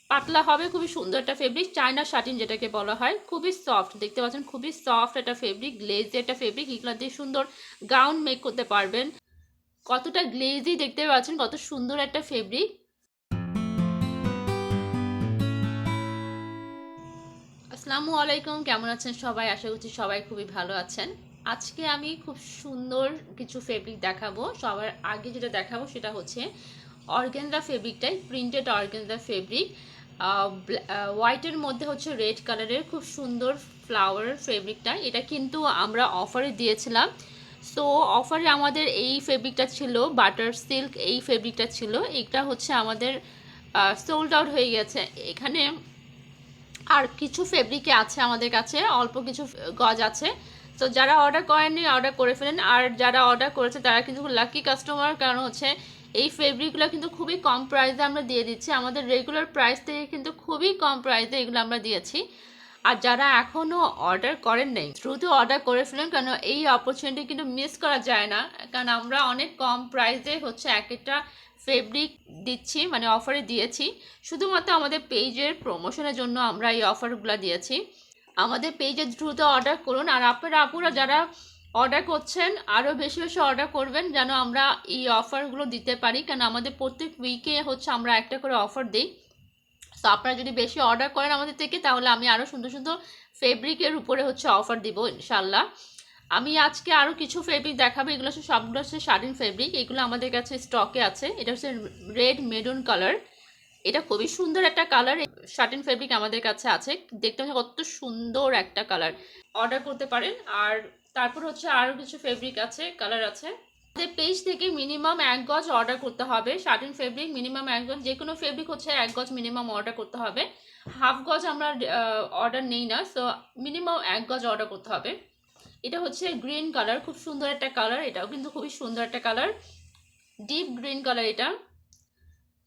পাতলা হবে, খুবই সুন্দর একটা ফেব্রিক, চায়না শাটিন যেটাকে বলা হয়, খুবই সফট, দেখতে পাচ্ছেন খুবই সফট একটা ফেব্রিক, গ্লেজ একটা ফেব্রিক। এগুলো দিয়ে সুন্দর গাউন মেক করতে পারবেন। কতটা গ্লেজি দেখতে পাচ্ছেন, কত সুন্দর একটা ফেব্রিক। আসসালামু আলাইকুম, কেমন আছেন সবাই? আশা করছি সবাই খুবই ভালো আছেন। আজকে আমি খুব সুন্দর কিছু ফেব্রিক দেখাবো। সবার আগে যেটা দেখাবো সেটা হচ্ছে অর্গানজা ফেব্রিকটাই, প্রিন্টেড অর্গানজা ফেব্রিক। হোয়াইটের মধ্যে হচ্ছে রেড কালারের খুব সুন্দর ফ্লাওয়ার ফেব্রিকটা। এটা কিন্তু আমরা অফারে দিয়েছিলাম। সো অফারে আমাদের এই ফেব্রিকটা ছিল, বাটার সিল্ক এই ফেব্রিকটা ছিল। এটা হচ্ছে আমাদের সোল্ড আউট হয়ে গেছে। এখানে আর কিছু ফেব্রিকে আছে আমাদের কাছে, অল্প কিছু গজ আছে। তো যারা অর্ডার করেননি অর্ডার করে ফেলেন, আর যারা অর্ডার করেছে তারা কিন্তু লাকি কাস্টমার। কারণ হচ্ছে এই ফেব্রিকগুলো কিন্তু খুবই কম প্রাইসে আমরা দিয়ে দিচ্ছি, আমাদের রেগুলার প্রাইস থেকে কিন্তু খুবই কম প্রাইসে এগুলো আমরা দিয়েছি। আর যারা এখনও অর্ডার করেন নাই দ্রুত অর্ডার করে ফেলেন, কারণ এই অপরচুনিটি কিন্তু মিস করা যায় না। কারণ আমরা অনেক কম প্রাইসে হচ্ছে এক একটা ফেব্রিক দিচ্ছি, মানে অফারে দিয়েছি। শুধুমাত্র আমাদের পেজের প্রমোশনের জন্য আমরা এই অফারগুলো দিয়েছি। আমাদের পেজে দ্রুত অর্ডার করুন। আর আপনারা আপুরা যারা অর্ডার করছেন আরও বেশি বেশি অর্ডার করবেন, যেন আমরা এই অফারগুলো দিতে পারি। কারণ আমাদের প্রত্যেক উইকে হচ্ছে আমরা একটা করে অফার দিই। তো আপনারা যদি বেশি অর্ডার করেন আমাদের থেকে, তাহলে আমি আরও সুন্দর সুন্দর ফেব্রিকের উপরে হচ্ছে অফার দিব ইনশাল্লাহ। আমি আজকে আরও কিছু ফেব্রিক দেখাবো। এগুলো হচ্ছে সবগুলো হচ্ছে শাটিন ফেব্রিক। এগুলো আমাদের কাছে স্টকে আছে। এটা হচ্ছে রেড মেরুন কালার। এটা খুবই সুন্দর একটা কালার। শাটিন ফেব্রিক আমাদের কাছে আছে, দেখতে হচ্ছে কত সুন্দর একটা কালার। অর্ডার করতে পারেন। আর তারপর হচ্ছে আরও কিছু ফেব্রিক আছে, কালার আছে। আমাদের পেজ থেকে মিনিমাম 1 গজ অর্ডার করতে হবে। শাটিন ফেব্রিক মিনিমাম 1 গজ, যে কোনো ফেব্রিক হচ্ছে 1 গজ মিনিমাম অর্ডার করতে হবে। হাফ গজ আমরা অর্ডার নেই না, সো মিনিমাম 1 গজ অর্ডার করতে হবে। এটা হচ্ছে গ্রিন কালার, খুব সুন্দর একটা কালার। এটাও কিন্তু খুবই সুন্দর একটা কালার, ডিপ গ্রিন কালার। এটা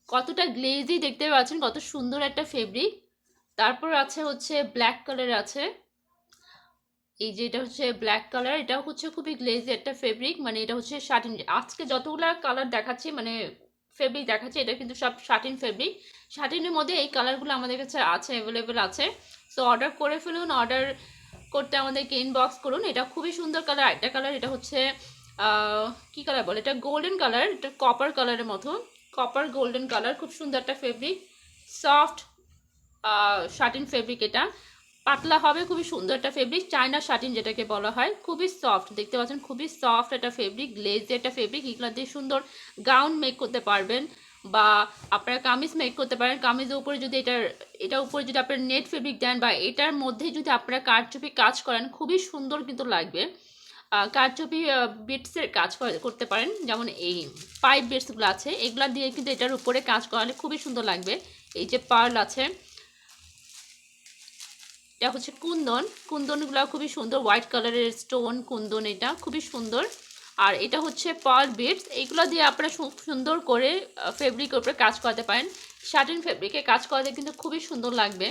কতটা গ্লেজি দেখতে পাচ্ছেন, কত সুন্দর একটা ফেব্রিক। তারপর আছে হচ্ছে ব্ল্যাক কালার আছে। এই যে এটা হচ্ছে ব্ল্যাক কালার, এটাও হচ্ছে খুবই গ্লেজি একটা ফেব্রিক। মানে এটা হচ্ছে শাটিন। আজকে যতগুলা কালার দেখাচ্ছি, মানে ফেব্রিক দেখাচ্ছি, এটা কিন্তু সব শাটিন ফেব্রিক। শাটিনের মধ্যে এই কালারগুলো আমাদের কাছে আছে, অ্যাভেলেবেল আছে। সো অর্ডার করে ফেলুন। অর্ডার করতে আমাদেরকে ইনবক্স করুন। এটা খুবই সুন্দর কালার। একটা কালার, এটা হচ্ছে কি কালার বলে, এটা গোল্ডেন কালার, এটা কপার কালারের মতো, কপার গোল্ডেন কালার। খুব সুন্দর একটা ফেব্রিক, সফট শাটিন ফেব্রিক। এটা পাতলা হবে, খুবই সুন্দর একটা ফেব্রিক, চায়না শাটিন যেটাকে বলা হয়, খুবই সফট, দেখতে পাচ্ছেন খুবই সফট একটা ফেব্রিক, গ্লেজি একটা ফেব্রিক। এগুলো দিয়ে সুন্দর গাউন মেক করতে পারবেন, বা আপনারা কামিজ মেক করতে পারেন। কামিজের উপরে যদি এটার উপরে যদি আপনারা নেট ফেব্রিক দেন, বা এটার মধ্যে যদি আপনারা কারচুপি কাজ করেন, খুবই সুন্দর কিন্তু লাগবে। কারচুপি বিটসের কাজ করতে পারেন, যেমন এই পাইপ বিটসগুলো আছে, এগুলা দিয়ে কিন্তু এটার উপরে কাজ করালে খুবই সুন্দর লাগবে। এই যে পার্ল আছে, এটা হচ্ছে কুন্দন, কুন্দনগুলো খুবই সুন্দর, হোয়াইট কালারের স্টোন কুন্দন, এটা খুবই সুন্দর। আর এটা হচ্ছে পার্ল বিটস, এইগুলো দিয়ে আপনারা খুব সুন্দর করে ফেব্রিকের উপরে কাজ করাতে পারেন। শাটিন ফেব্রিকে কাজ করাতে কিন্তু খুবই সুন্দর লাগবে।